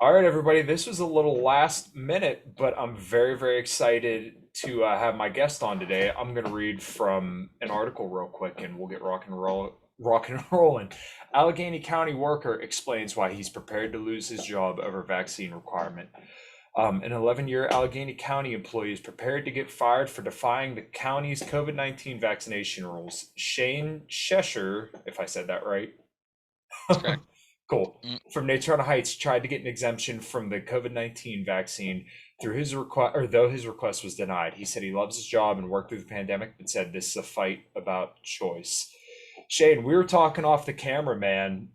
All right, everybody, this was a little last minute, but I'm very, very excited to have my guest on today. I'm going to read from an article real quick and we'll get rock and rolling. Allegheny County worker explains why he's prepared to lose his job over vaccine requirement. An 11-year Allegheny County employee is prepared to get fired for defying the county's COVID-19 vaccination rules. Shane Chesher, if I said that right. That's correct. Cool. Mm. From Nature on Heights tried to get an exemption from the COVID-19 vaccine through his request, or though his request was denied. He said he loves his job and worked through the pandemic, but said this is a fight about choice. Shane, we were talking off the camera, man.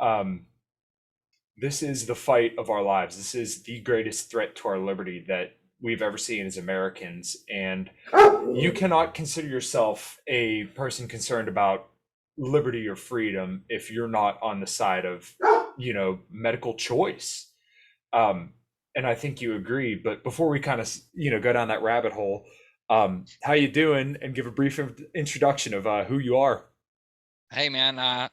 This is the fight of our lives. This is the greatest threat to our liberty that we've ever seen as Americans. And you cannot consider yourself a person concerned about liberty or freedom if you're not on the side of, medical choice. And I think you agree. But before we kind of, go down that rabbit hole, how you doing? And give a brief introduction of who you are. Hey, man. Uh,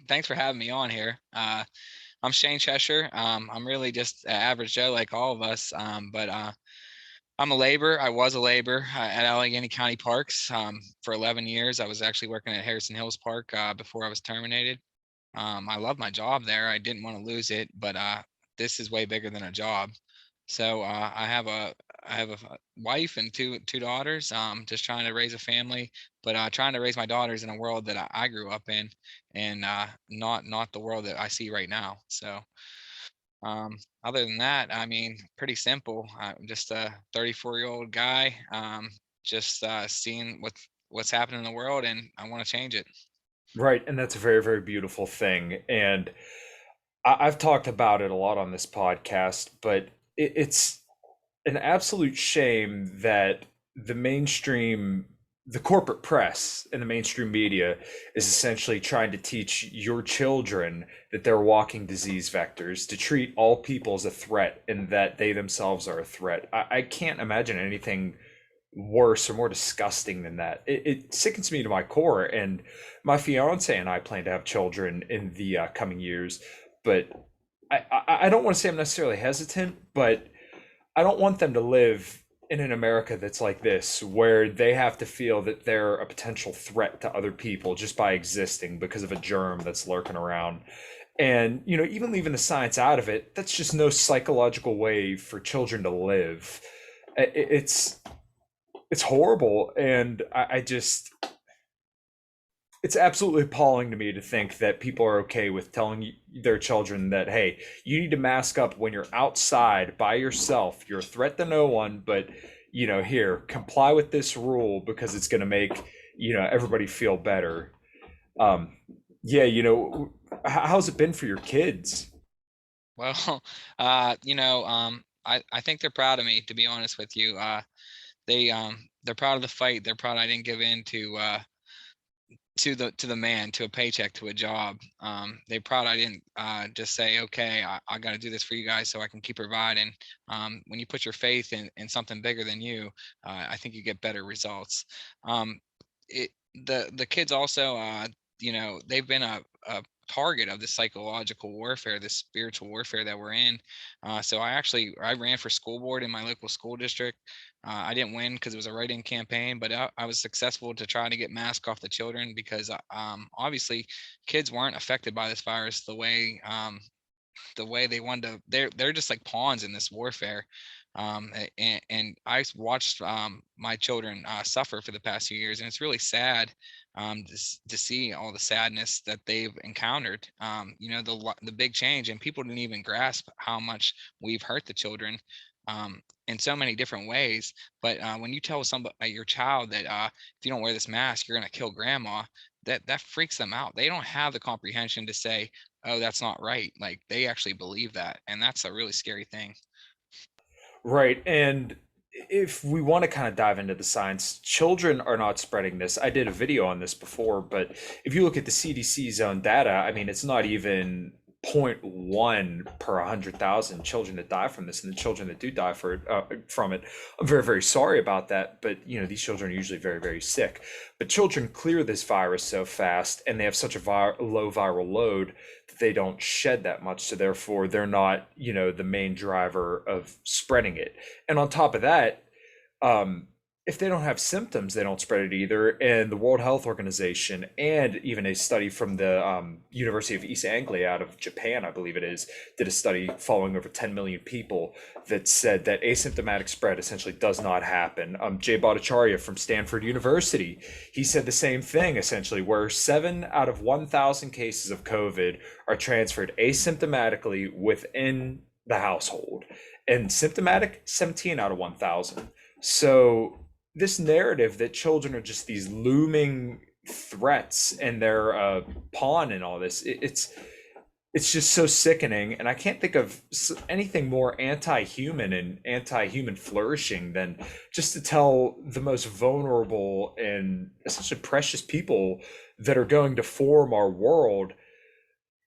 Thanks for having me on here. I'm Shane Chesher. I'm really just an average Joe like all of us. But I'm a laborer. I was a laborer at Allegheny County Parks for 11 years. I was actually working at Harrison Hills Park before I was terminated. I love my job there. I didn't want to lose it, but this is way bigger than a job. So I have a wife and two daughters. Just trying to raise a family, but trying to raise my daughters in a world that I grew up in, and not the world that I see right now. So other than that, I mean, pretty simple. I'm just a 34-year-old guy, just seeing what's happening in the world, and I want to change it. Right. And that's a very, very beautiful thing. And I've talked about it a lot on this podcast, but it's an absolute shame that the mainstream, the corporate press and the mainstream media is essentially trying to teach your children that they're walking disease vectors, to treat all people as a threat and that they themselves are a threat. I can't imagine anything worse or more disgusting than that. It sickens me to my core. And my fiance and I plan to have children in the coming years, but I don't want to say I'm necessarily hesitant, but I don't want them to live in an America that's like this, where they have to feel that they're a potential threat to other people just by existing because of a germ that's lurking around. And, even leaving the science out of it, that's just no psychological way for children to live. It's horrible. And I just, it's absolutely appalling to me to think that people are okay with telling their children that, hey, you need to mask up when you're outside by yourself. You're a threat to no one, but here, comply with this rule because it's going to make everybody feel better. Um, yeah, how's it been for your kids? Well, I think they're proud of me, to be honest with you. They're proud of the fight. They're proud I didn't give in to the man, to a paycheck, to a job. They proud I didn't just say, okay, I got to do this for you guys so I can keep providing. When you put your faith in something bigger than you, I think you get better results. Um, it the kids also, they've been a target of the psychological warfare, the spiritual warfare that we're in. So I ran for school board in my local school district. I didn't win because it was a write-in campaign, but I was successful to try to get masks off the children because obviously kids weren't affected by this virus the way they wanted to. They're just like pawns in this warfare. And watched my children suffer for the past few years, and it's really sad to see all the sadness that they've encountered. The big change, and people didn't even grasp how much we've hurt the children in so many different ways. But when you tell somebody, your child, that if you don't wear this mask, you're going to kill grandma, that freaks them out. They don't have the comprehension to say, oh, that's not right. Like, they actually believe that, and that's a really scary thing. Right. And if we want to kind of dive into the science, children are not spreading this. I did a video on this before, but if you look at the CDC's own data, I mean, it's not even 0.1 per 100,000 children that die from this, and the children that do die from it, I'm very, very sorry about that. But these children are usually very, very sick. But children clear this virus so fast, and they have such a low viral load that they don't shed that much. So therefore, they're not, the main driver of spreading it. And on top of that, um, if they don't have symptoms, they don't spread it either. And the World Health Organization, and even a study from the University of East Anglia out of Japan, I believe it is, did a study following over 10 million people that said that asymptomatic spread essentially does not happen. Jay Bhattacharya from Stanford University, he said the same thing essentially, where 7 out of 1,000 cases of COVID are transferred asymptomatically within the household, and symptomatic 17 out of 1,000. So this narrative that children are just these looming threats and they're a pawn in all this, it's just so sickening. And I can't think of anything more anti-human and anti-human flourishing than just to tell the most vulnerable and essentially precious people that are going to form our world,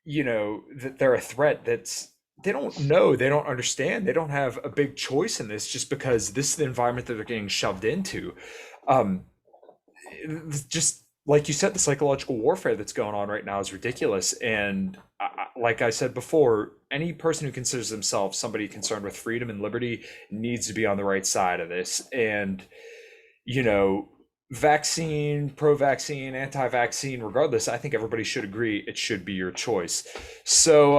that they're a threat. That's They don't know, they don't understand, they don't have a big choice in this, just because this is the environment that they're getting shoved into. um just like you said, the psychological warfare that's going on right now is ridiculous. And like I said before, any person who considers themselves somebody concerned with freedom and liberty needs to be on the right side of this. And you know vaccine, pro-vaccine, anti-vaccine, regardless, I think everybody should agree it should be your choice. So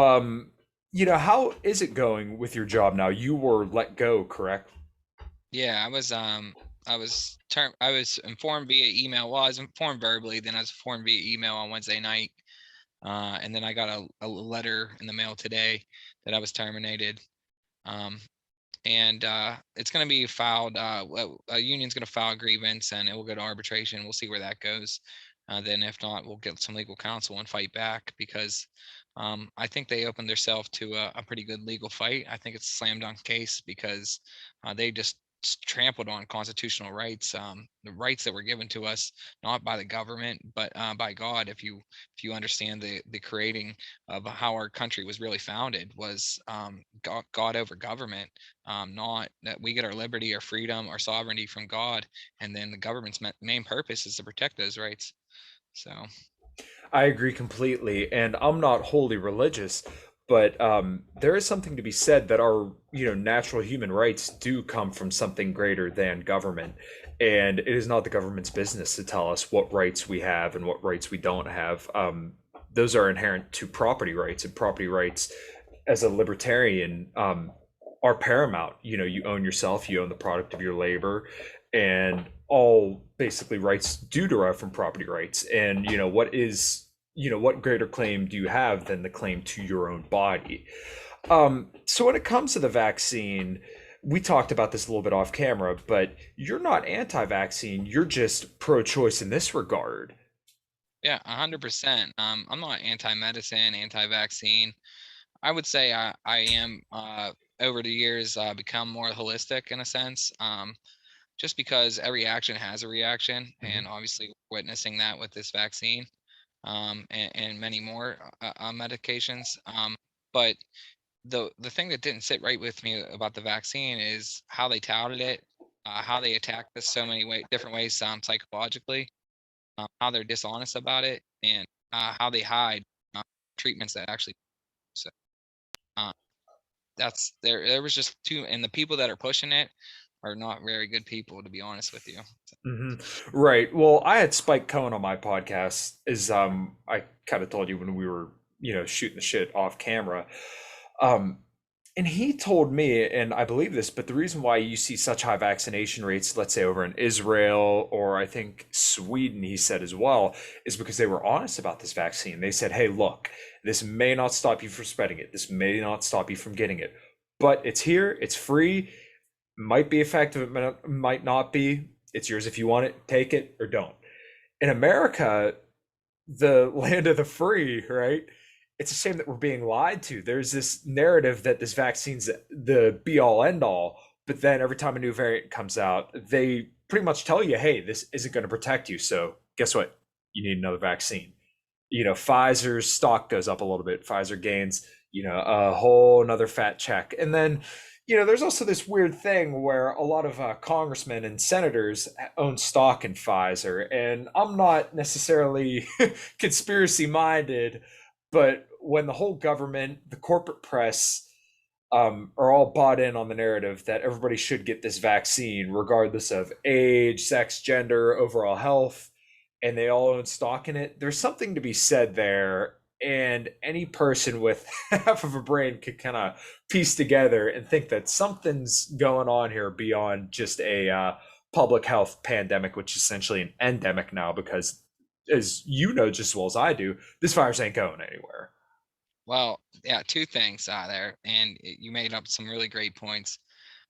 how is it going with your job now? You were let go, correct? Yeah, I was informed via email. Well, I was informed verbally, then I was informed via email on Wednesday night. And then I got a letter in the mail today that I was terminated. Um, and it's going to be filed. A union's going to file a grievance, and it will go to arbitration. We'll see where that goes. Then, if not, we'll get some legal counsel and fight back, because I think they opened themselves to a pretty good legal fight. I think it's a slam dunk case, because they just trampled on constitutional rights, the rights that were given to us not by the government, but by God. If you understand the creating of how our country was really founded, was God over government. Not that we get our liberty, our freedom, our sovereignty from God, and then the government's main purpose is to protect those rights. So I agree completely, and I'm not wholly religious, but there is something to be said that our natural human rights do come from something greater than government, and it is not the government's business to tell us what rights we have and what rights we don't have. Those are inherent to property rights, and property rights, as a libertarian, are paramount. You own yourself, you own the product of your labor, and all basically rights do derive from property rights. And what greater claim do you have than the claim to your own body? So when it comes to the vaccine, we talked about this a little bit off camera, but you're not anti-vaccine, you're just pro-choice in this regard. yeah, 100%. I'm not anti-medicine, anti-vaccine. I would say I am, over the years, become more holistic in a sense. Just because every action has a reaction, Mhm. and obviously witnessing that with this vaccine, and many more medications. But the thing that didn't sit right with me about the vaccine is how they touted it, how they attacked us so many different ways, psychologically, how they're dishonest about it, and how they hide uh, treatments that actually. So, uh, that's there. There was just too, and the people that are pushing it are not very good people, to be honest with you. Hmm. Right. Well, I had Spike Cohen on my podcast, as I kind of told you when we were, shooting the shit off camera. Um, and he told me, and I believe this, but the reason why you see such high vaccination rates, let's say over in Israel, or I think Sweden, he said as well, is because they were honest about this vaccine. They said, hey, look, this may not stop you from spreading it. This may not stop you from getting it, but it's here, it's free, might be effective, it might not be. It's yours if you want it, take it or don't. In America, the land of the free, right? It's a shame that we're being lied to. There's this narrative that this vaccine's the be all end all, but then every time a new variant comes out, they pretty much tell you, hey, this isn't going to protect you. So guess what? You need another vaccine. Pfizer's stock goes up a little bit. Pfizer gains, a whole another fat check. And then, there's also this weird thing where a lot of congressmen and senators own stock in Pfizer. And I'm not necessarily conspiracy minded, but when the whole government, the corporate press, are all bought in on the narrative that everybody should get this vaccine, regardless of age, sex, gender, overall health, and they all own stock in it. There's something to be said there. And any person with half of a brain could kind of piece together and think that something's going on here beyond just a public health pandemic, which is essentially an endemic now, because, as you know just as well as I do, this virus ain't going anywhere. Well, yeah, two things there, and you made up some really great points.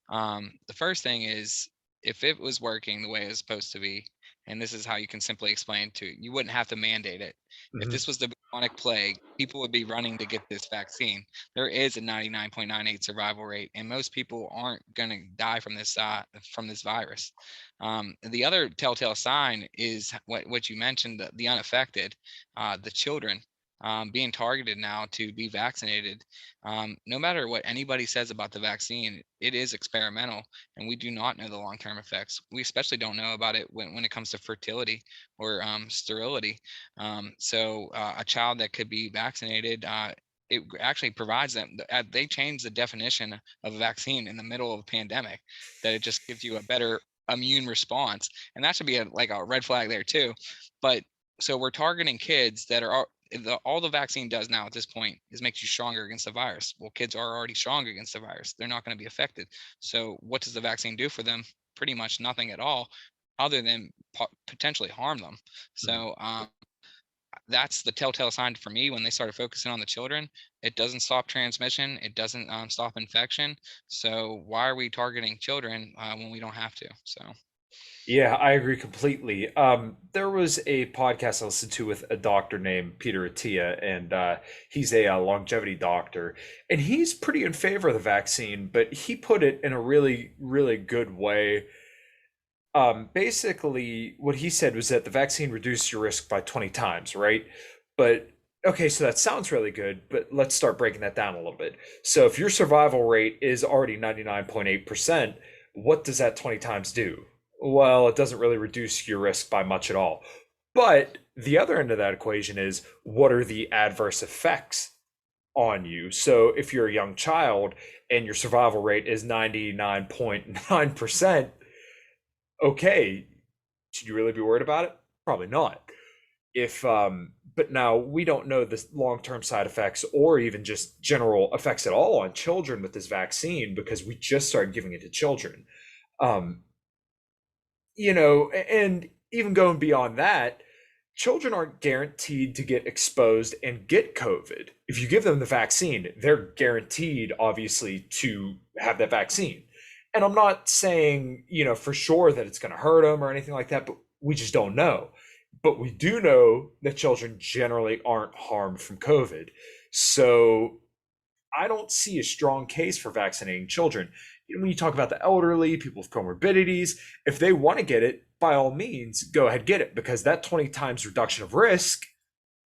The first thing is, if it was working the way it was supposed to be, and this is how you can simply explain to you wouldn't have to mandate it. If Mhm. this was the bubonic plague, people would be running to get this vaccine. There is a 99.98 survival rate, and most people aren't going to die from this virus. The other telltale sign is what you mentioned, the unaffected, the children. Being targeted now to be vaccinated. No matter what anybody says about the vaccine, it is experimental, and we do not know the long-term effects. We especially don't know about it when it comes to fertility or sterility. A child that could be vaccinated, it actually provides them. They changed the definition of a vaccine in the middle of a pandemic, that it just gives you a better immune response, and that should be like a red flag there too. But so we're targeting kids that are all the vaccine does now at this point is makes you stronger against the virus. Well, kids are already strong against the virus. They're not going to be affected. So what does the vaccine do for them? Pretty much nothing at all, other than potentially harm them. So that's the telltale sign for me when they started focusing on the children. It doesn't stop transmission. It doesn't stop infection. So why are we targeting children when we don't have to? So. Yeah, I agree completely. There was a podcast I listened to with a doctor named Peter Attia, and he's a longevity doctor, and he's pretty in favor of the vaccine, but he put it in a really, really good way. Basically, what he said was that the vaccine reduced your risk by 20 times, right? But okay, so that sounds really good, but let's start breaking that down a little bit. So if your survival rate is already 99.8%, what does that 20 times do? Well, it doesn't really reduce your risk by much at all. But the other end of that equation is, what are the adverse effects on you? So if you're a young child and your survival rate is 99.9%, okay, should you really be worried about it? Probably not. If But now we don't know the long-term side effects or even just general effects at all on children with this vaccine, because we just started giving it to children. Um, and even going beyond that, children aren't guaranteed to get exposed and get COVID. If you give them the vaccine, they're guaranteed, obviously, to have that vaccine. And I'm not saying, for sure that it's going to hurt them or anything like that, but we just don't know. But we do know that children generally aren't harmed from COVID. So I don't see a strong case for vaccinating children. When you talk about the elderly, people with comorbidities, if they want to get it, by all means, go ahead, get it, because that 20 times reduction of risk,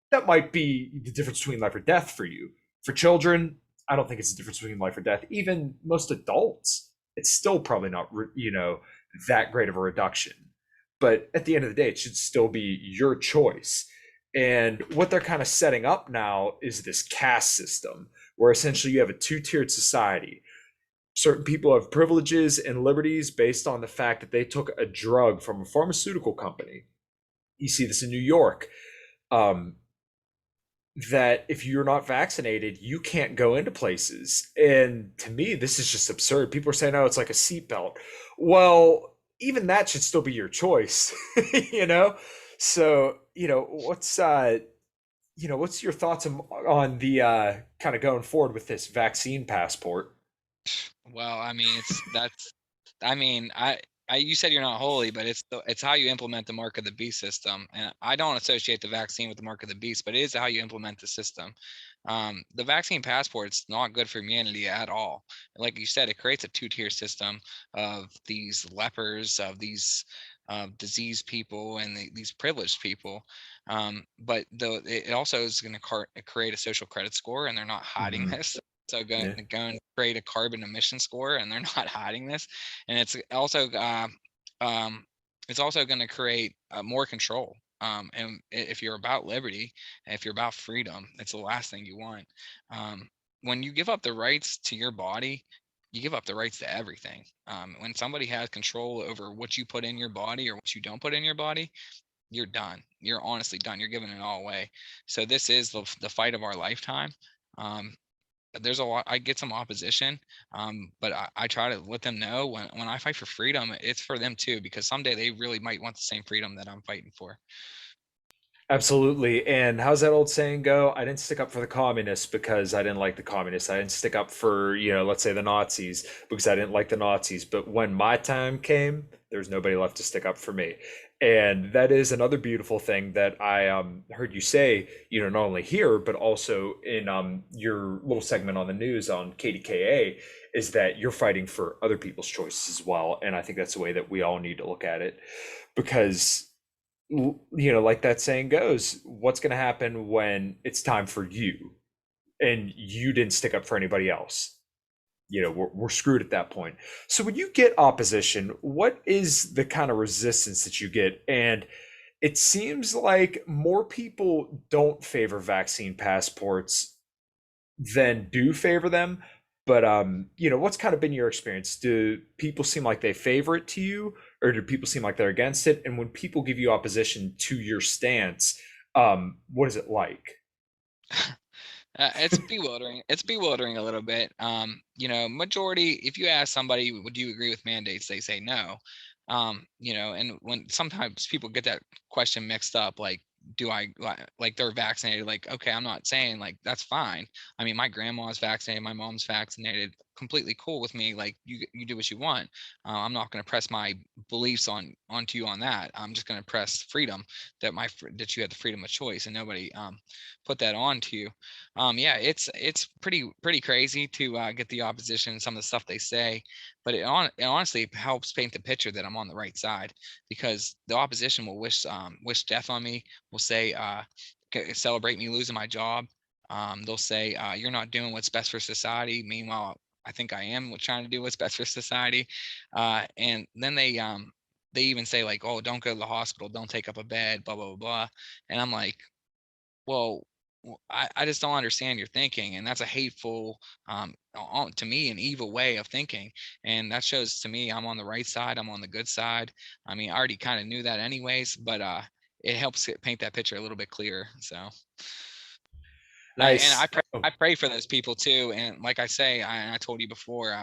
that might be the difference between life or death for you. For children, I don't think it's the difference between life or death. Even most adults, it's still probably not, that great of a reduction. But at the end of the day, it should still be your choice. And what they're kind of setting up now is this caste system, where essentially you have a two-tiered society. Certain people have privileges and liberties based on the fact that they took a drug from a pharmaceutical company. You see this in New York. Um, that if you're not vaccinated, you can't go into places. And to me, this is just absurd. People are saying, oh, it's like a seatbelt. Well, even that should still be your choice, you know? So, what's your thoughts on the kind of going forward with this vaccine passport? Well, I mean, I mean, you said you're not holy, but it's how you implement the mark of the beast system. And I don't associate the vaccine with the mark of the beast, but it is how you implement the system. The vaccine passport's not good for humanity at all. Like you said, it creates a two-tier system of these lepers, of these diseased people and these privileged people. But though it also is going to create a social credit score, and they're not hiding Hmm. this. So going Yeah. to go and create a carbon emission score, and they're not hiding this. And um, it's also going to create more control. And if you're about liberty, if you're about freedom, it's the last thing you want. Um, when you give up the rights to your body, you give up the rights to everything. When somebody has control over what you put in your body or what you don't put in your body, you're done. You're honestly done. You're giving it all away. So this is the fight of our lifetime. Um, there's a lot. I get some opposition, but I try to let them know when I fight for freedom, it's for them too, because someday they really might want the same freedom that I'm fighting for. Absolutely. And how's that old saying go? I didn't stick up for the communists because I didn't like the communists. I didn't stick up for, let's say the Nazis because I didn't like the Nazis. But when my time came, there's nobody left to stick up for me. And that is another beautiful thing that I heard you say, not only here, but also in your little segment on the news on KDKA, is that you're fighting for other people's choices as well. And I think that's the way that we all need to look at it because like that saying goes, what's going to happen when it's time for you and you didn't stick up for anybody else? We're screwed at that point. So when you get opposition, what is the kind of resistance that you get? And it seems like more people don't favor vaccine passports than do favor them. But what's kind of been your experience? Do people seem like they favor it to you, or do people seem like they're against it? And when people give you opposition to your stance, what is it like? It's bewildering. It's bewildering a little bit. Majority, if you ask somebody, would you agree with mandates? They say no. And when sometimes people get that question mixed up, like, do I like they're vaccinated? Like, okay, I'm not saying like that's fine. I mean, my grandma's vaccinated, my mom's vaccinated, completely cool with me. Like, you do what you want. I'm not going to press my beliefs onto you on that. I'm just going to press freedom that you have the freedom of choice, and nobody put that on to you. Yeah, it's pretty crazy to get the opposition, some of the stuff they say, but it honestly helps paint the picture that I'm on the right side, because the opposition will wish death on me, will say celebrate me losing my job. They'll say you're not doing what's best for society. Meanwhile, I think I am trying to do what's best for society, and then they even say like, oh, don't go to the hospital, don't take up a bed, blah blah blah blah. And I'm like, well, I just don't understand your thinking, and that's a hateful, to me, an evil way of thinking, and that shows to me I'm on the right side. I'm on the good side. I mean, I already kind of knew that anyways, but it helps paint that picture a little bit clearer. So, and Nice. Oh, I pray for those people too. And like I say, I told you before,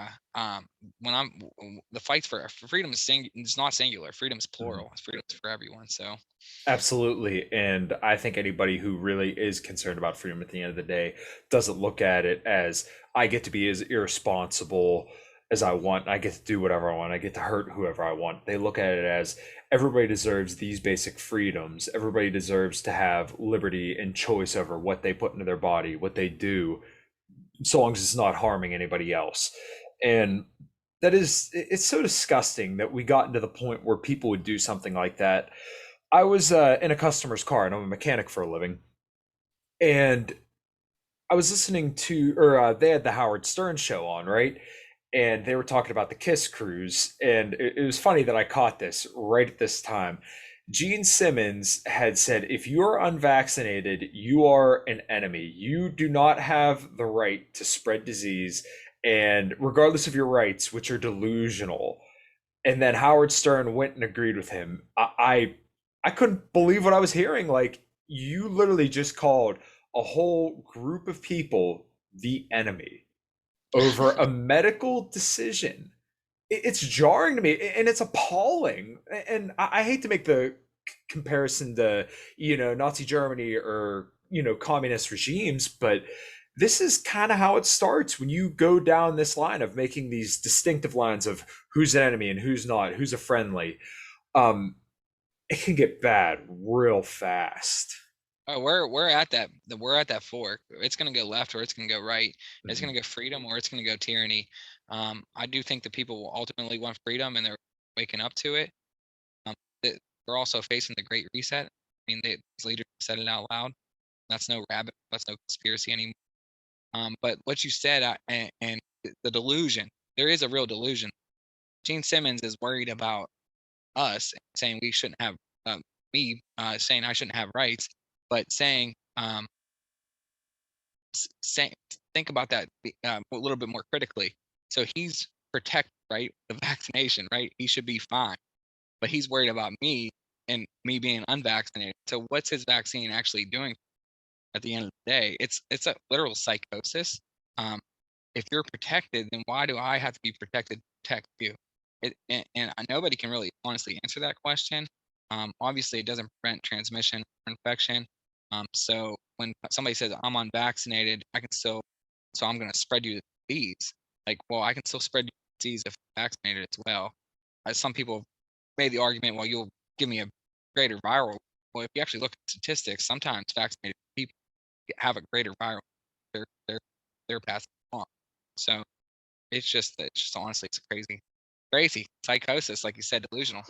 when the fights for freedom is it's not singular. Freedom is mhm. plural. Freedom is for everyone. So. Absolutely. And I think anybody who really is concerned about freedom at the end of the day doesn't look at it as I get to be as irresponsible as I want. I get to do whatever I want. I get to hurt whoever I want. They look at it as everybody deserves these basic freedoms. Everybody deserves to have liberty and choice over what they put into their body, what they do, so long as it's not harming anybody else. And it's so disgusting that we got into the point where people would do something like that. I was in a customer's car, and I'm a mechanic for a living, and I was listening to, or they had the Howard Stern show on, right? And they were talking about the Kiss cruise, and it was funny that I caught this right at this time. Gene Simmons had said, if you are unvaccinated, you are an enemy. You do not have the right to spread disease, and regardless of your rights, which are delusional. And then Howard Stern went and agreed with him. I couldn't believe what I was hearing. Like, you literally just called a whole group of people the enemy over a medical decision. It's jarring to me and it's appalling. And I hate to make the comparison to, Nazi Germany or, communist regimes, but this is kind of how it starts when you go down this line of making these distinctive lines of who's an enemy and who's not, who's a friendly. Um, it can get bad real fast. Oh, we're at that fork. It's gonna go left or it's gonna go right. It's Mhm. gonna go freedom or it's gonna go tyranny. I do think that people will ultimately want freedom, and they're waking up to it. we're also facing the Great Reset. I mean, these leaders said it out loud. That's no rabbit. That's no conspiracy anymore. But what you said, and the delusion, there is a real delusion. Gene Simmons is worried about us saying we shouldn't have me saying I shouldn't have rights, but saying saying think about that a little bit more critically. So he's protected, right? The vaccination, right? He should be fine, but he's worried about me and me being unvaccinated. So what's his vaccine actually doing at the end of the day? It's a literal psychosis. Um, if you're protected, then why do I have to be protected to protect you? And nobody can really honestly answer that question. Obviously, it doesn't prevent transmission or infection. So when somebody says I'm unvaccinated, I can still, so I'm going to spread you the disease. Like, well, I can still spread you the disease if I'm vaccinated as well. Some people made the argument, well, you'll give me a greater viral. Well, if you actually look at statistics, sometimes vaccinated people have a greater viral. They're they're passing it on. So it's just honestly it's crazy psychosis, like you said, delusional.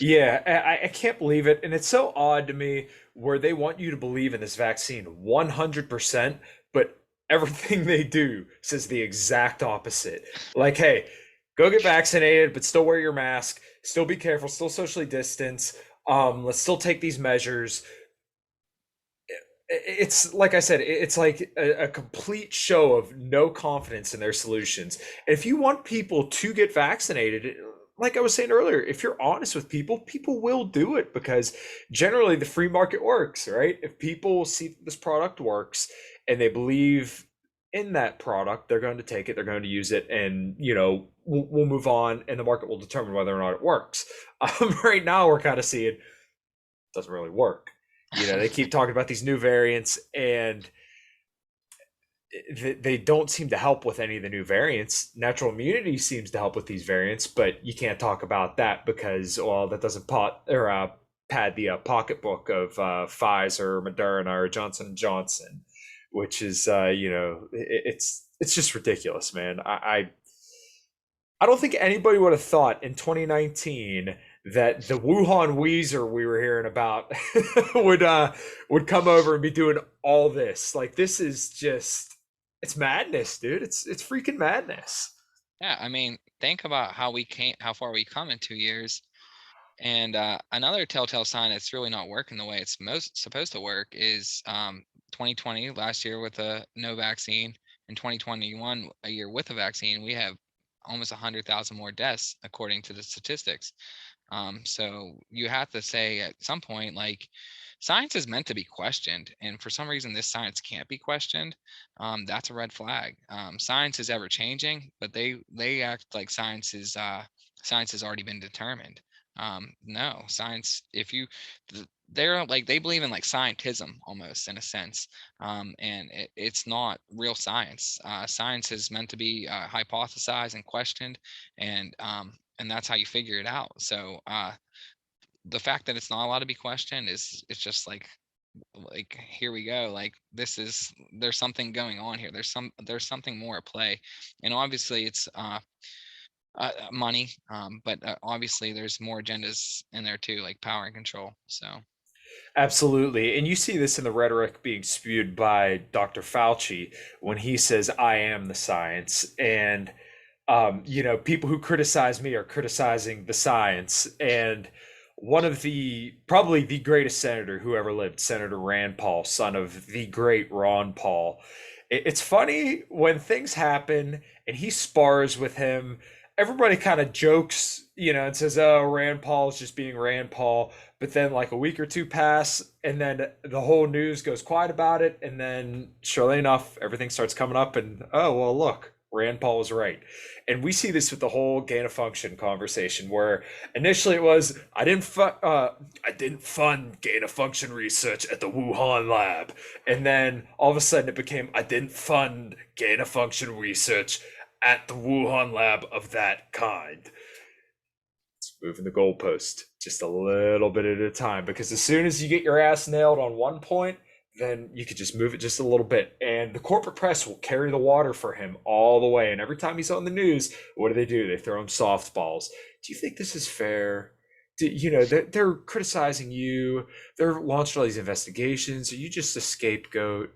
Yeah, I can't believe it. And it's so odd to me where they want you to believe in this vaccine 100%, but everything they do says the exact opposite. Like, hey, go get vaccinated, but still wear your mask, still be careful, still socially distance. Let's still take these measures. It's like I said, it's like a complete show of no confidence in their solutions. And if you want people to get vaccinated, like I was saying earlier, if you're honest with people, people will do it because generally the free market works, right? If people see that this product works and they believe in that product, they're going to take it, they're going to use it, and we'll move on, and the market will determine whether or not it works. Right now, we're kind of seeing it doesn't really work. They keep talking about these new variants, and they don't seem to help with any of the new variants. Natural immunity seems to help with these variants, but you can't talk about that because, well, that doesn't pad the pocketbook of Pfizer, Moderna, or Johnson & Johnson, which is it's just ridiculous, man. I don't think anybody would have thought in 2019 that the Wuhan Weezer we were hearing about would come over and be doing all this. Like, this is just, it's madness, dude. It's freaking madness. Yeah, I mean, think about how far we come in 2 years. And another telltale sign it's really not working the way it's most supposed to work is 2020, last year with a no vaccine, and 2021, a year with a vaccine. We have almost 100,000 more deaths according to the statistics. So you have to say at some point, like, science is meant to be questioned, and for some reason this science can't be questioned. That's a red flag. Science is ever changing, but they act like science has already been determined. No, science, if you they're like they believe in like scientism almost in a sense. And it's not real science. Science is meant to be hypothesized and questioned, and that's how you figure it out. So the fact that it's not allowed to be questioned is it's just like here we go, like there's something going on here, there's something more at play. And obviously it's money, but obviously there's more agendas in there too, like power and control. So Absolutely. And you see this in the rhetoric being spewed by Dr. Fauci when he says, I am the science. And, people who criticize me are criticizing the science. And one of probably the greatest senator who ever lived, Senator Rand Paul, son of the great Ron Paul. It's funny when things happen and he spars with him. Everybody kind of jokes, and says, "Oh, Rand Paul's just being Rand Paul." But then, like, a week or two pass, and then the whole news goes quiet about it, and then, surely enough, everything starts coming up, and oh, well, look, Rand Paul was right. And we see this with the whole gain of function conversation, where initially it was, I didn't fund gain of function research at the Wuhan lab, and then all of a sudden it became, I didn't fund gain of function research at the Wuhan lab of that kind. It's moving the goalpost just a little bit at a time, because as soon as you get your ass nailed on one point, then you could just move it just a little bit. And the corporate press will carry the water for him all the way. And every time he's on the news, what do? They throw him softballs. Do you think this is fair? they're criticizing you. They're launching all these investigations. Are you just a scapegoat?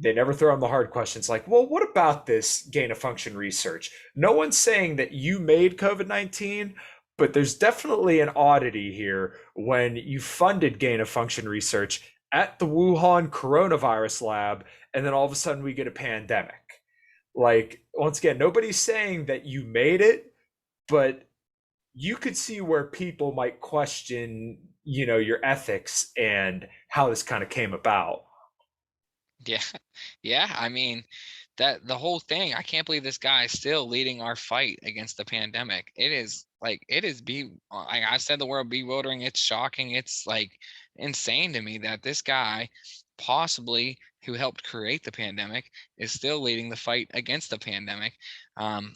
They never throw in the hard questions like, well, what about this gain of function research? No one's saying that you made COVID-19, but there's definitely an oddity here when you funded gain of function research at the Wuhan coronavirus lab, and then all of a sudden we get a pandemic. Like, once again, nobody's saying that you made it, but you could see where people might question, your ethics and how this kind of came about. Yeah. Yeah. I mean, that the whole thing, I can't believe this guy is still leading our fight against the pandemic. It is like, it is I said the word bewildering. It's shocking. It's like insane to me that this guy, possibly who helped create the pandemic, is still leading the fight against the pandemic. Um,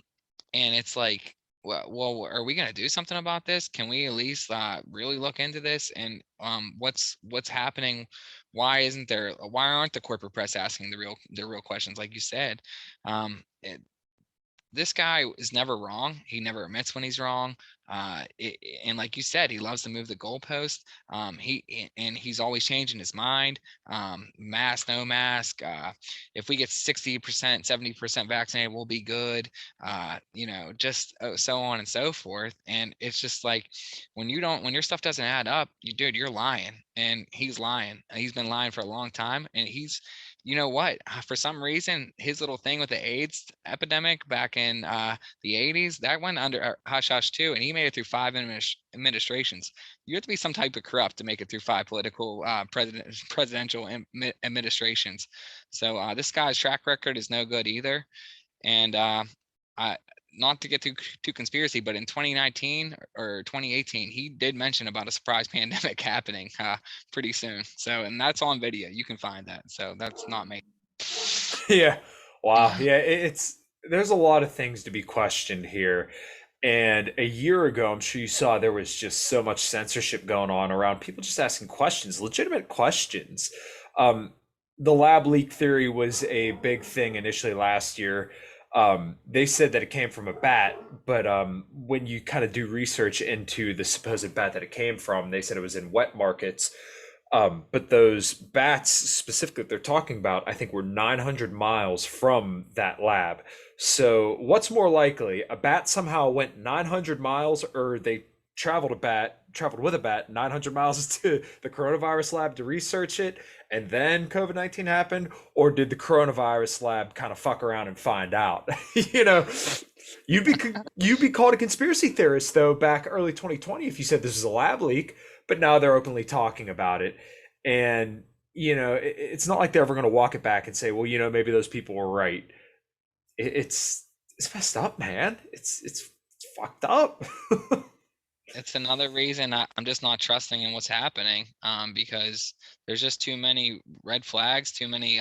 and it's like, well, are we going to do something about this? Can we at least really look into this? And what's happening? Why aren't the corporate press asking the real questions, like you said? um, it, this guy is never wrong. He never admits when he's wrong. And like you said, he loves to move the goalpost. He's always changing his mind. Mask, no mask. If we get 60%, 70% vaccinated, we'll be good. Just so on and so forth. And it's just like when your stuff doesn't add up, dude, you're lying, and he's lying. He's been lying for a long time, and you know what? For some reason, his little thing with the AIDS epidemic back in the 80s, that went under hush hush too, and he made it through five administrations. You have to be some type of corrupt to make it through five political presidential administrations. So this guy's track record is no good either. And I, not to get too conspiracy, but in 2019 or 2018, he did mention about a surprise pandemic happening pretty soon. So, and that's on video. You can find that. So that's not me. Yeah. Wow. Yeah, it's there's a lot of things to be questioned here. And a year ago, I'm sure you saw there was just so much censorship going on around people just asking questions, legitimate questions. Um, the lab leak theory was a big thing initially last year. They said that it came from a bat, but when you kind of do research into the supposed bat that it came from, they said it was in wet markets. But those bats specifically that they're talking about, I think were 900 miles from that lab. So what's more likely? A bat somehow went 900 miles, or they traveled with a bat 900 miles to the coronavirus lab to research it, and then COVID-19 happened, or did the coronavirus lab kind of fuck around and find out? you know, you'd be you'd be called a conspiracy theorist though back early 2020 if you said this was a lab leak, but now they're openly talking about it. And it's not like they're ever going to walk it back and say, well, maybe those people were right. It's messed up, man. It's fucked up. It's another reason I'm just not trusting in what's happening, because there's just too many red flags, too many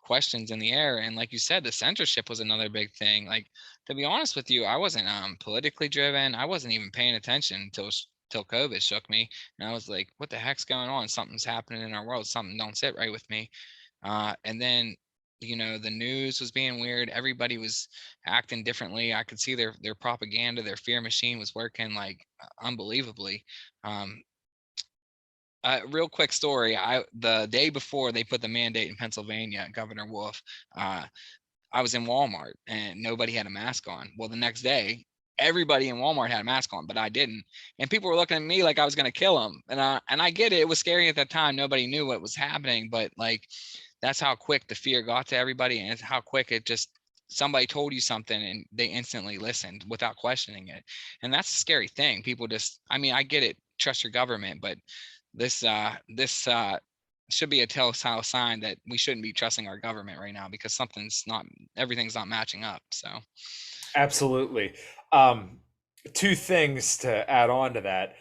questions in the air. And like you said, the censorship was another big thing. Like, to be honest with you, I wasn't politically driven. I wasn't even paying attention until COVID shook me, and I was like, what the heck's going on? Something's happening in our world. Something don't sit right with me. And then the news was being weird. Everybody was acting differently. I could see their propaganda, their fear machine was working like unbelievably. um Real quick story. The day before they put the mandate in Pennsylvania, Governor Wolf, uh I was in Walmart and nobody had a mask on. Well, the next day, everybody in Walmart had a mask on, but I didn't. And people were looking at me like I was going to kill them. And I get it. It was scary at that time. Nobody knew what was happening, but like, that's how quick the fear got to everybody, and it's how quick it just, somebody told you something and they instantly listened without questioning it. And that's a scary thing. People just, I mean, I get it. Trust your government, but this should be a telltale sign that we shouldn't be trusting our government right now, because everything's not matching up. So Absolutely. Um, Two things to add on to that.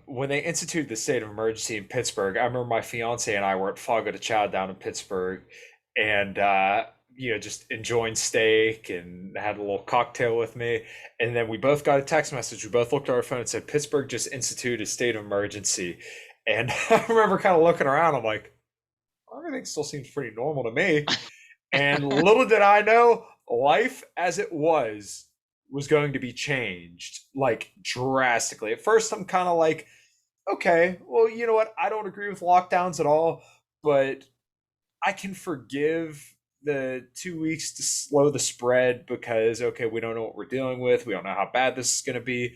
When they instituted the state of emergency in Pittsburgh, I remember my fiance and I were at Fogo de Chao down in Pittsburgh, and just enjoying steak and had a little cocktail with me. And then we both got a text message. We both looked at our phone and said, Pittsburgh just instituted a state of emergency. And I remember kind of looking around. I'm like, everything still seems pretty normal to me. And little did I know, life as it was was going to be changed like drastically. At first, I'm kind of like, okay, well, you know what? I don't agree with lockdowns at all, but I can forgive the 2 weeks to slow the spread because, okay, we don't know what we're dealing with. We don't know how bad this is going to be.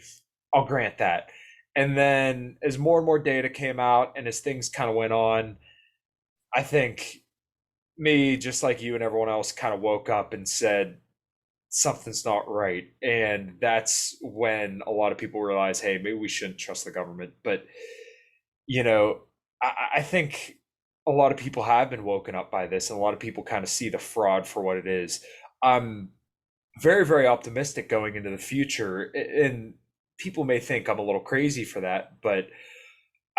I'll grant that. And then as more and more data came out and as things kind of went on, I think me, just like you and everyone else, kind of woke up and said, something's not right. And that's when a lot of people realize, hey, maybe we shouldn't trust the government. But, you know, I think a lot of people have been woken up by this, and a lot of people kind of see the fraud for what it is. I'm very, very optimistic going into the future. And people may think I'm a little crazy for that, but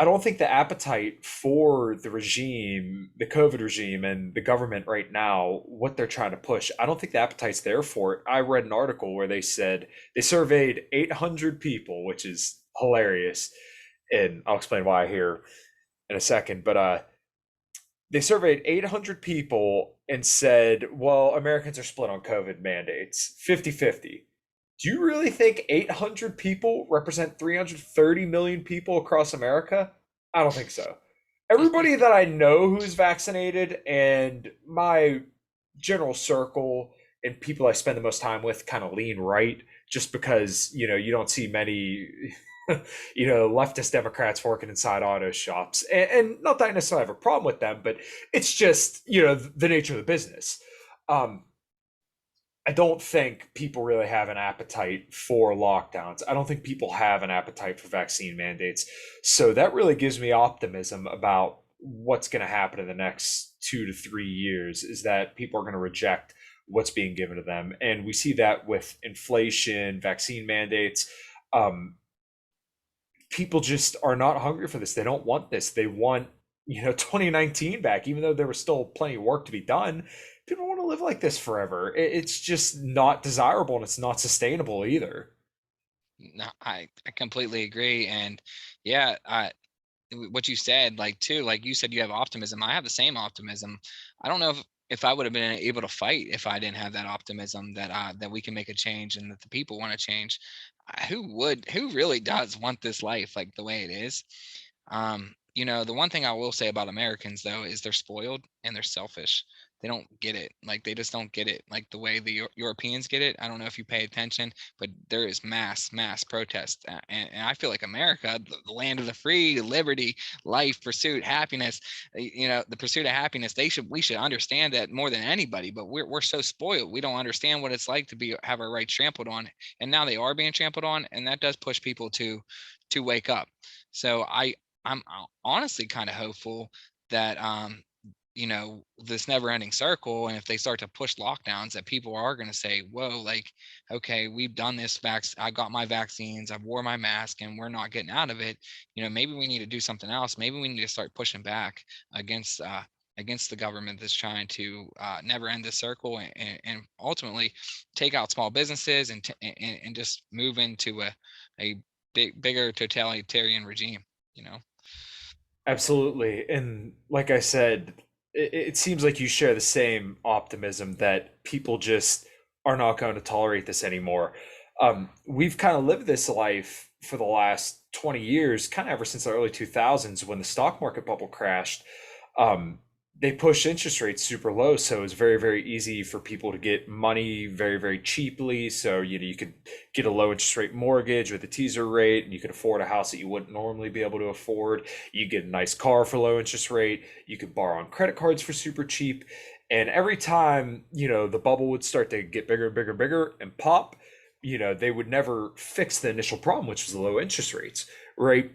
I don't think the appetite for the regime, the COVID regime, and the government right now, what they're trying to push, I don't think the appetite's there for it. I read an article where they said they surveyed 800 people, which is hilarious. And I'll explain why here in a second. But they surveyed 800 people and said, well, Americans are split on COVID mandates 50-50. Do you really think 800 people represent 330 million people across America? I don't think so. Everybody that I know who's vaccinated and my general circle and people I spend the most time with kind of lean right just because, you don't see many leftist Democrats working inside auto shops. And not that I necessarily have a problem with them, but it's just, the nature of the business. Um, I don't think people really have an appetite for lockdowns. I don't think people have an appetite for vaccine mandates. So that really gives me optimism about what's going to happen in the next 2 to 3 years is that people are going to reject what's being given to them. And we see that with inflation, vaccine mandates. Um, People just are not hungry for this. They don't want this. They want, 2019 back, even though there was still plenty of work to be done. People don't want to live like this forever. It's just not desirable and it's not sustainable either. No, I completely agree. And yeah, what you said, like too, like you said, you have optimism. I have the same optimism. I don't know if I would have been able to fight if I didn't have that optimism that that we can make a change and that the people want to change. Who really does want this life like the way it is? The one thing I will say about Americans though is they're spoiled and they're selfish. They don't get it. Like they just don't get it like the way the Europeans get it. I don't know if you pay attention, but there is mass protest, and I feel like America, the land of the free, liberty, life, pursuit, happiness. The pursuit of happiness. We should understand that more than anybody. But we're so spoiled. We don't understand what it's like to have our rights trampled on, and now they are being trampled on, and that does push people to wake up. So I'm honestly kind of hopeful that this never ending circle, and if they start to push lockdowns, that people are going to say, whoa, like, okay, we've done this I got my vaccines, I've wore my mask, and we're not getting out of it. Maybe we need to do something else. Maybe we need to start pushing back against the government that's trying to never end this circle, and ultimately take out small businesses and just move into a bigger totalitarian regime you know Absolutely. And like I said, it seems like you share the same optimism that people just are not going to tolerate this anymore. We've kind of lived this life for the last 20 years, kind of ever since the early 2000s when the stock market bubble crashed. Um, they pushed interest rates super low, so it was very, very easy for people to get money very, very cheaply. So, you could get a low interest rate mortgage with a teaser rate, and you could afford a house that you wouldn't normally be able to afford. You get a nice car for low interest rate. You could borrow on credit cards for super cheap. And every time, the bubble would start to get bigger and bigger and bigger and pop, they would never fix the initial problem, which was the low interest rates, right?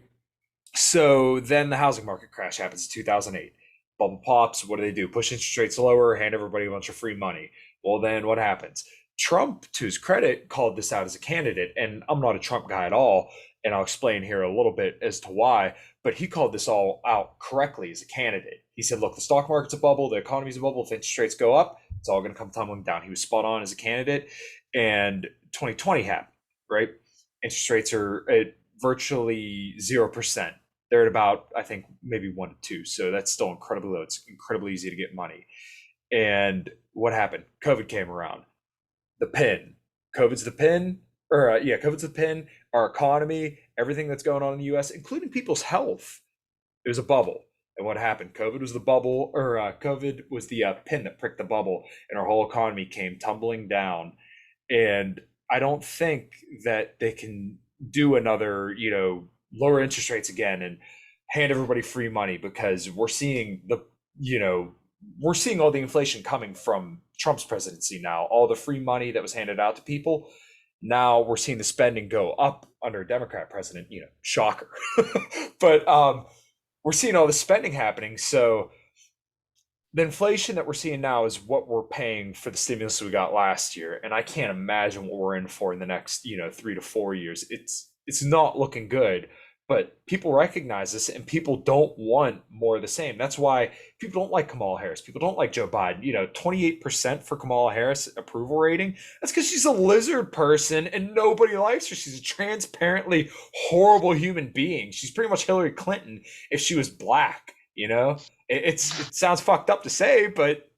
So then the housing market crash happens in 2008. Bubble pops. What do? Push interest rates lower, hand everybody a bunch of free money. Well, then what happens? Trump, to his credit, called this out as a candidate. And I'm not a Trump guy at all. And I'll explain here a little bit as to why. But he called this all out correctly as a candidate. He said, look, the stock market's a bubble, the economy's a bubble. If interest rates go up, it's all going to come tumbling down. He was spot on as a candidate. And 2020 happened, right? Interest rates are at virtually 0%. They're at about, I think, maybe 1 to 2. So that's still incredibly low. It's incredibly easy to get money. And what happened? COVID came around. The pin. COVID's the pin. COVID's the pin. Our economy, everything that's going on in the U.S., including people's health. It was a bubble. And what happened? COVID was the bubble, or COVID was the pin that pricked the bubble, and our whole economy came tumbling down. And I don't think that they can do another, lower interest rates again and hand everybody free money, because you know, we're seeing all the inflation coming from Trump's presidency now. All the free money that was handed out to people. Now we're seeing the spending go up under a Democrat president, shocker. But we're seeing all the spending happening. So the inflation that we're seeing now is what we're paying for the stimulus we got last year, and I can't imagine what we're in for in the next 3 to 4 years. It's not looking good, but people recognize this, and people don't want more of the same. That's why people don't like Kamala Harris. People don't like Joe Biden. 28% for Kamala Harris approval rating. That's because she's a lizard person and nobody likes her. She's a transparently horrible human being. She's pretty much Hillary Clinton if she was black. It sounds fucked up to say, but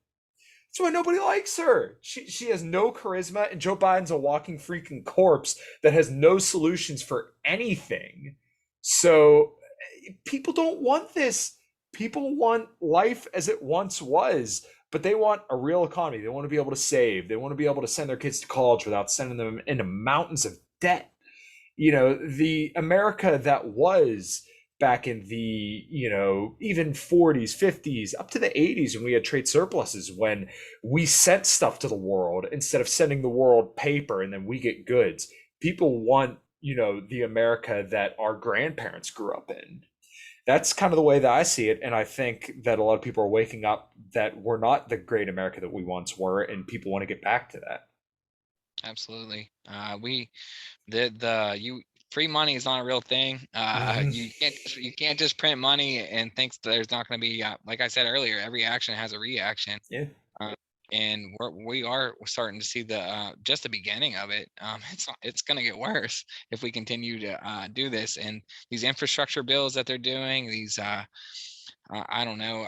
that's why nobody likes her. She has no charisma, and Joe Biden's a walking freaking corpse that has no solutions for anything. So people don't want this. People want life as it once was, but they want a real economy. They want to be able to save. They want to be able to send their kids to college without sending them into mountains of debt. The America that was back in the even 40s, 50s, up to the 80s, when we had trade surpluses, when we sent stuff to the world instead of sending the world paper and then we get goods. People want the America that our grandparents grew up in. That's kind of the way that I see it, and I think that a lot of people are waking up that we're not the great America that we once were, and people want to get back to that. Absolutely. We the you free money is not a real thing. You can't just print money and think there's not going to be like I said earlier, every action has a reaction. Yeah. Uh, and we're starting to see the just the beginning of it. It's going to get worse if we continue to do this. And these infrastructure bills that they're doing, these I don't know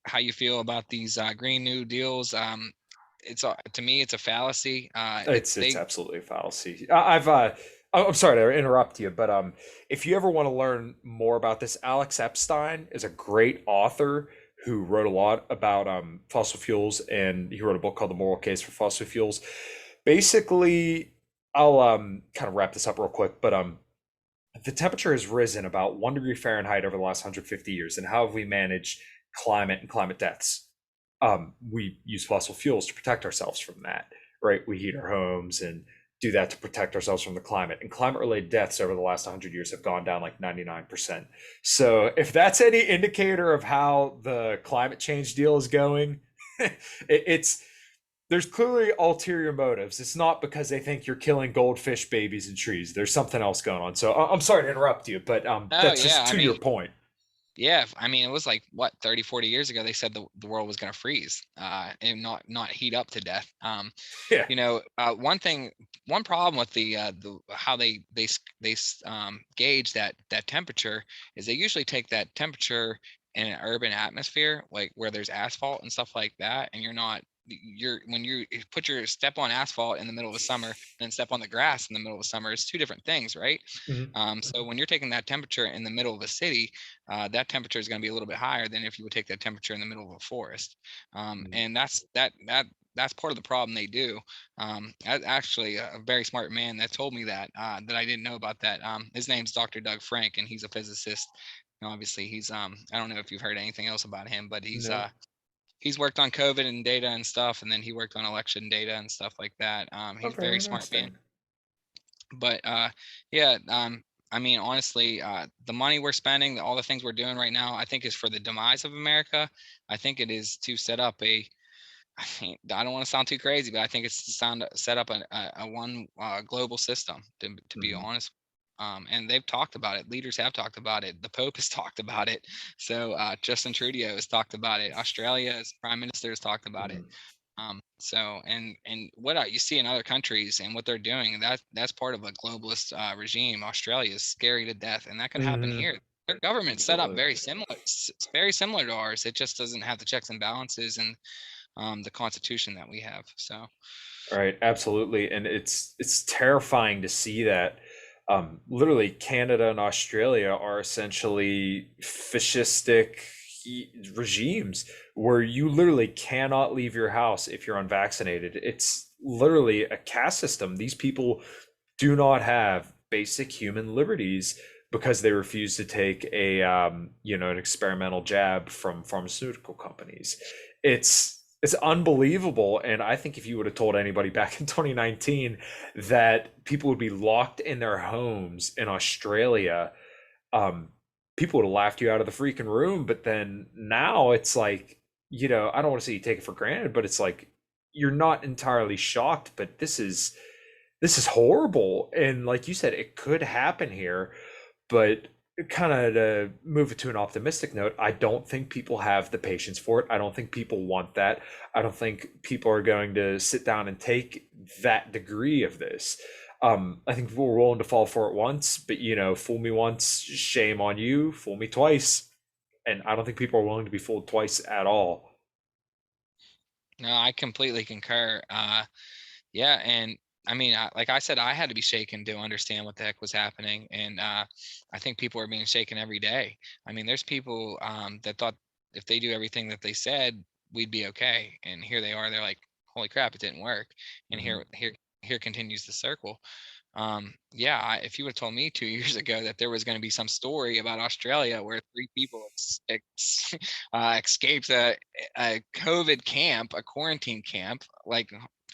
how you feel about these Green New Deals. To me, it's a fallacy. It's They absolutely a fallacy. I'm sorry to interrupt you, but if you ever want to learn more about this, Alex Epstein is a great author who wrote a lot about fossil fuels, and he wrote a book called The Moral Case for Fossil Fuels. Basically, I'll kind of wrap this up real quick, but the temperature has risen about 1 degree Fahrenheit over the last 150 years, and how have we managed climate and climate deaths? We use fossil fuels to protect ourselves from that, right? We heat our homes and do that to protect ourselves from the climate. And climate related deaths over the last 100 years have gone down like 99%. So if that's any indicator of how the climate change deal is going, it's there's clearly ulterior motives. It's not because they think you're killing goldfish babies in trees. There's something else going on. So I'm sorry to interrupt you, but Oh that's yeah, just I to mean, your point. yeah, I mean, it was like what 30, 40 years ago they said the world was going to freeze and not heat up to death. Yeah. One problem with the how they gauge that temperature is they usually take that temperature in an urban atmosphere, like where there's asphalt and stuff like that, and you're when you put your step on asphalt in the middle of the summer and then step on the grass in the middle of the summer, it's two different things, right? Mhm. So when you're taking that temperature in the middle of a city, that temperature is going to be a little bit higher than if you would take that temperature in the middle of a forest. Mhm. And that's part of the problem they do. Actually, a very smart man that told me that I didn't know about that. His name's Dr. Doug Frank, and he's a physicist. Obviously, he's I don't know if you've heard anything else about him, but No. he's worked on COVID and data and stuff, and then he worked on election data and stuff like that. Oh, He's a very very smart man. interesting. But yeah, I mean, honestly, the money we're spending, all the things we're doing right now, I think is for the demise of America. I think it is to set up I mean, I don't want to sound too crazy, but I think it's to set up a one global system, to be Mhm. honest. And they've talked about it. Leaders have talked about it. The Pope has talked about it. So Justin Trudeau has talked about it. Australia's prime minister has talked about it. Mhm. So and what you see in other countries and what they're doing, that's part of a globalist regime. Australia is scary to death, and that could happen Mhm. here. Their government's set up Absolutely. very similar to ours. It just doesn't have the checks and balances and the constitution that we have. So Right, absolutely. And it's terrifying to see that literally Canada and Australia are essentially fascistic regimes where you literally cannot leave your house if you're unvaccinated. It's literally a caste system. These people do not have basic human liberties because they refuse to take a an experimental jab from pharmaceutical companies. It's unbelievable, and I think if you would have told anybody back in 2019 that people would be locked in their homes in Australia, um, people would have laughed you out of the freaking room. But then now it's like, I don't want to say you take it for granted, but it's like you're not entirely shocked, but this is horrible. And like you said, it could happen here, but kind of to move it to an optimistic note, I don't think people have the patience for it. I don't think people want that. I don't think people are going to sit down and take that degree of this. I think people are willing to fall for it once, but fool me once, shame on you. Fool me twice, and I don't think people are willing to be fooled twice at all. No, I completely concur. Yeah, and I mean, like I said, I had to be shaken to understand what the heck was happening, and I think people are being shaken every day. I mean, there's people that thought if they do everything that they said, we'd be okay, and here they are. They're like, "Holy crap, it didn't work!" And Mhm. here continues the circle. Yeah, if you would have told me 2 years ago that there was going to be some story about Australia where three people escaped a COVID camp, a quarantine camp, like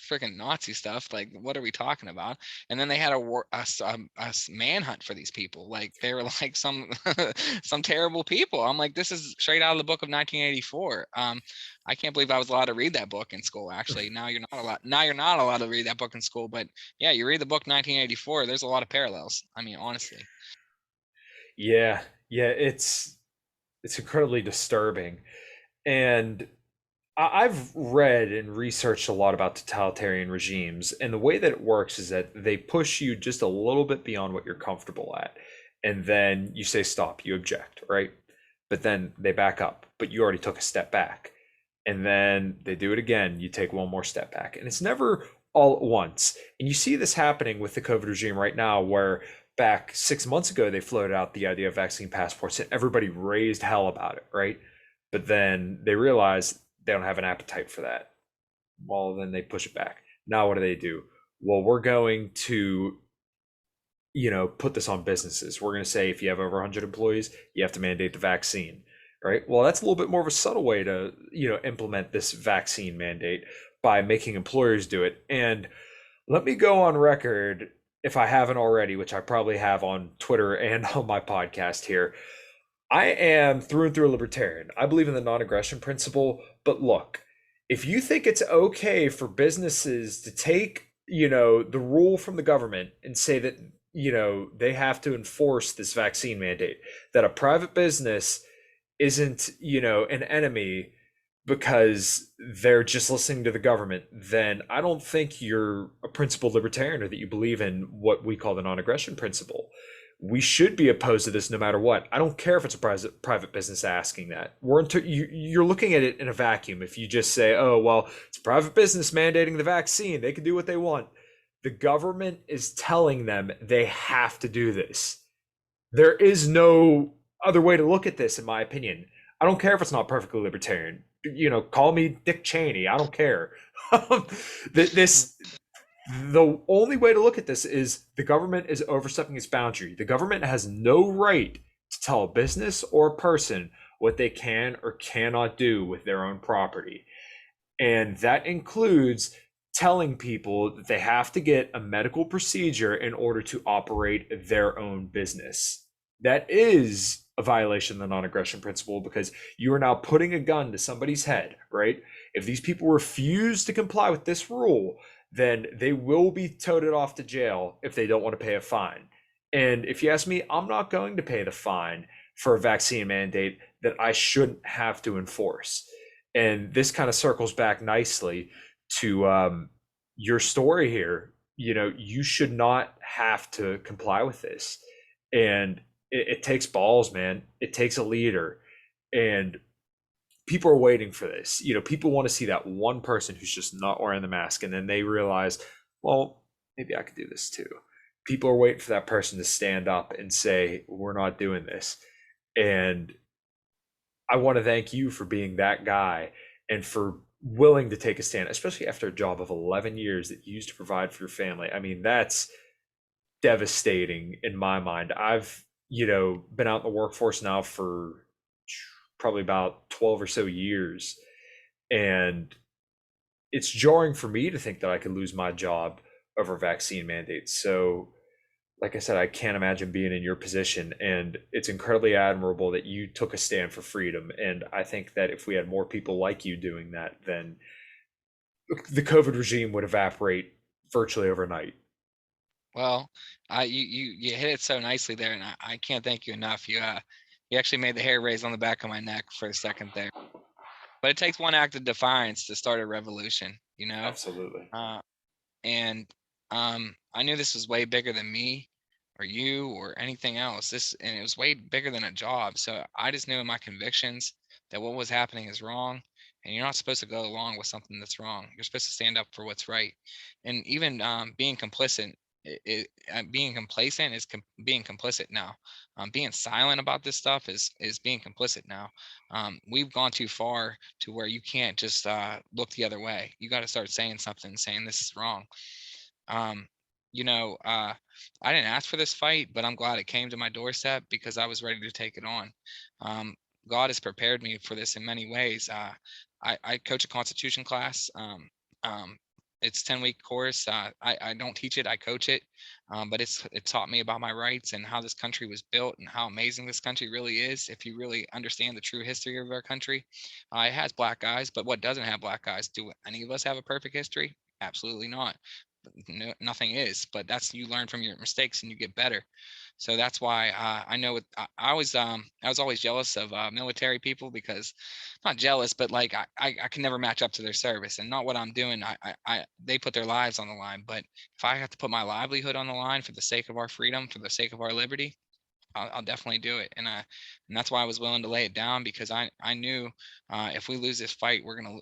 freaking Nazi stuff, like what are we talking about? And then they had a manhunt for these people, like they were like some some terrible people. I'm like, this is straight out of the book of 1984. I can't believe I was allowed to read that book in school. Actually, now you're not allowed. Now you're not allowed to read that book in school, but yeah, you read the book 1984, there's a lot of parallels. I mean, honestly. Yeah, yeah, it's incredibly disturbing. And I've read and researched a lot about totalitarian regimes, and the way that it works is that they push you just a little bit beyond what you're comfortable at, and then you say stop, you object, right? But then they back up, but you already took a step back, and then they do it again, you take one more step back, and it's never all at once. And you see this happening with the COVID regime right now, where back 6 months ago they floated out the idea of vaccine passports, and everybody raised hell about it, right? But then they realized they don't have an appetite for that. Well, then they push it back. Now what do? Well, we're going to, put this on businesses. We're going to say if you have over 100 employees, you have to mandate the vaccine, right? Well, that's a little bit more of a subtle way to, implement this vaccine mandate by making employers do it. And let me go on record, if I haven't already, which I probably have on Twitter and on my podcast here. I am through and through a libertarian. I believe in the non aggression principle. But look, if you think it's okay for businesses to take, the rule from the government and say that, they have to enforce this vaccine mandate, that a private business isn't, an enemy because they're just listening to the government, then I don't think you're a principled libertarian or that you believe in what we call the non aggression principle. We should be opposed to this no matter what. I don't care if it's a private business asking that. You're looking at it in a vacuum. If you just say, oh, well, it's a private business mandating the vaccine, they can do what they want. The government is telling them they have to do this. There is no other way to look at this, in my opinion. I don't care if it's not perfectly libertarian. Call me Dick Cheney. I don't care. this the only way to look at this is the government is overstepping its boundary. The government has no right to tell a business or a person what they can or cannot do with their own property. And that includes telling people that they have to get a medical procedure in order to operate their own business. That is a violation of the non aggression principle because you are now putting a gun to somebody's head, right? If these people refuse to comply with this rule, then they will be toted off to jail if they don't want to pay a fine. And if you ask me, I'm not going to pay the fine for a vaccine mandate that I shouldn't have to enforce. And this kind of circles back nicely to your story here. You should not have to comply with this. And it takes balls, man. It takes a leader. And people are waiting for this. People want to see that one person who's just not wearing the mask, and then they realize, well, maybe I could do this too. People are waiting for that person to stand up and say, we're not doing this. And I want to thank you for being that guy and for willing to take a stand, especially after a job of 11 years that you used to provide for your family. I mean, that's devastating in my mind. I've, been out in the workforce now for probably about 12 or so years. And it's jarring for me to think that I could lose my job over vaccine mandates. So, like I said, I can't imagine being in your position. And it's incredibly admirable that you took a stand for freedom. And I think that if we had more people like you doing that, then the COVID regime would evaporate virtually overnight. Well, you hit it so nicely there, and I can't thank you enough. You actually made the hair raise on the back of my neck for a second there. But it takes one act of defiance to start a revolution, you know? Absolutely. Uh, and I knew this was way bigger than me or you or anything else. And it was way bigger than a job. So I just knew in my convictions that what was happening is wrong, and you're not supposed to go along with something that's wrong. You're supposed to stand up for what's right. And even being complicit. Being complacent is being complicit now. Being silent about this stuff is being complicit now. We've gone too far to where you can't just look the other way. You got to start saying something, saying this is wrong. um, I didn't ask for this fight, but I'm glad it came to my doorstep because I was ready to take it on. um, God has prepared me for this in many ways. I coach a constitution class. Um, it's 10-week course. I don't teach it, I coach it. But it taught me about my rights and how this country was built and how amazing this country really is if you really understand the true history of our country. It has black guys, but what doesn't have black guys? Do any of us have a perfect history? Absolutely not. No, nothing is, but that's, you learn from your mistakes and you get better. So that's why I know I was always jealous of military people, because not jealous, but like I can never match up to their service and not what I'm doing. They put their lives on the line, but if I have to put my livelihood on the line for the sake of our freedom, for the sake of our liberty, I'll definitely do it. And that's why I was willing to lay it down, because I knew if we lose this fight, we're gonna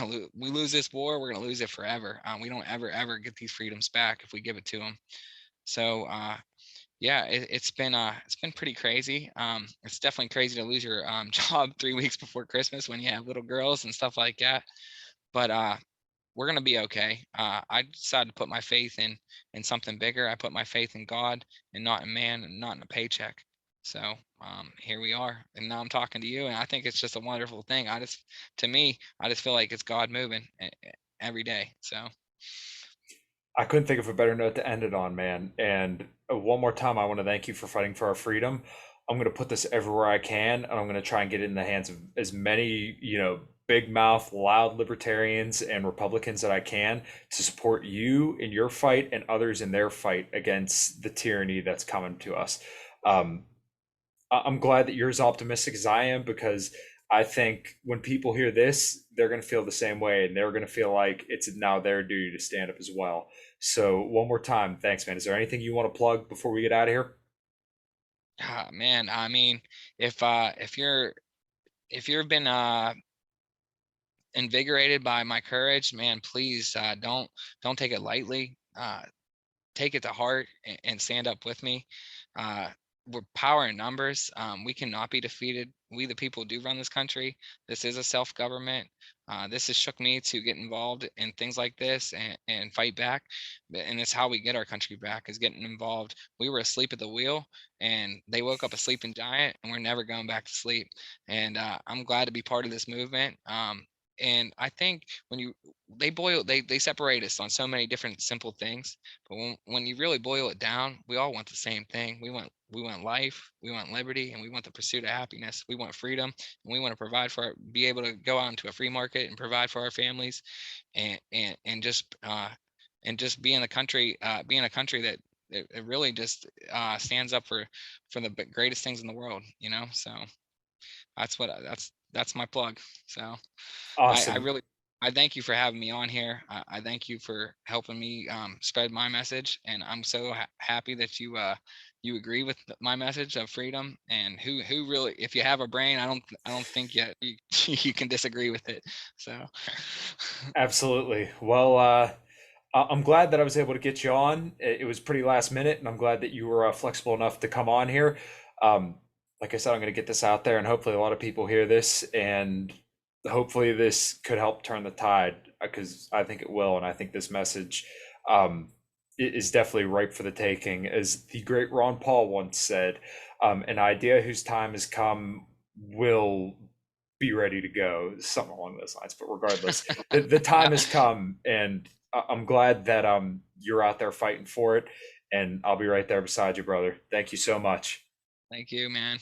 lose. We lose this war, we're gonna lose it forever. We don't ever get these freedoms back if we give it to them. So yeah, it's been pretty crazy. It's definitely crazy to lose your job 3 weeks before Christmas when you have little girls and stuff like that. But we're gonna be okay. I decided to put my faith in something bigger. I put my faith in God and not in man and not in a paycheck. So here we are, and now I'm talking to you, and I think it's just a wonderful thing. To me, I just feel like it's God moving every day. So I couldn't think of a better note to end it on, man. And one more time, I want to thank you for fighting for our freedom. I'm going to put this everywhere I can, and I'm going to try and get it in the hands of as many, big mouth, loud libertarians and Republicans that I can to support you in your fight and others in their fight against the tyranny that's coming to us. Um, I'm glad that you're as optimistic as I am, because I think when people hear this, they're going to feel the same way, and they're going to feel like it's now their duty to stand up as well. So, one more time, thanks, man. Is there anything you want to plug before we get out of here? man, I mean, if you've been invigorated by my courage, man, please don't take it lightly. Take it to heart and stand up with me. Uh, we're power in numbers. We cannot be defeated. We, the people, do run this country. This is a self government. This has shook me to get involved in things like this and fight back. And it's how we get our country back, is getting involved. We were asleep at the wheel, and they woke up a sleeping giant, and we're never going back to sleep. And I'm glad to be part of this movement. And I think when you they separate us on so many different simple things, but when you really boil it down, we all want the same thing. We want life, we want liberty, and we want the pursuit of happiness. We want freedom, and we want to be able to go out into a free market and provide for our families, and just be in a country that it really just stands up for the greatest things in the world. So that's my plug. So I Awesome. really I thank you for having me on here. I thank you for helping me spread my message, and I'm so happy that you agree with my message of freedom. And who really, if you have a brain, I don't think yet you you can disagree with it. So Absolutely. Well, I'm glad that I was able to get you on. It was pretty last minute, and I'm glad that you were flexible enough to come on here. Um, like I said, I'm going to get this out there, and hopefully, a lot of people hear this, and hopefully, this could help turn the tide because I think it will, and I think this message um, is definitely ripe for the taking. As the great Ron Paul once said, an idea whose time has come will be ready to go, something along those lines. But regardless, the yeah, time has come, and I'm glad that you're out there fighting for it, and I'll be right there beside you, brother. Thank you so much. thank you, man.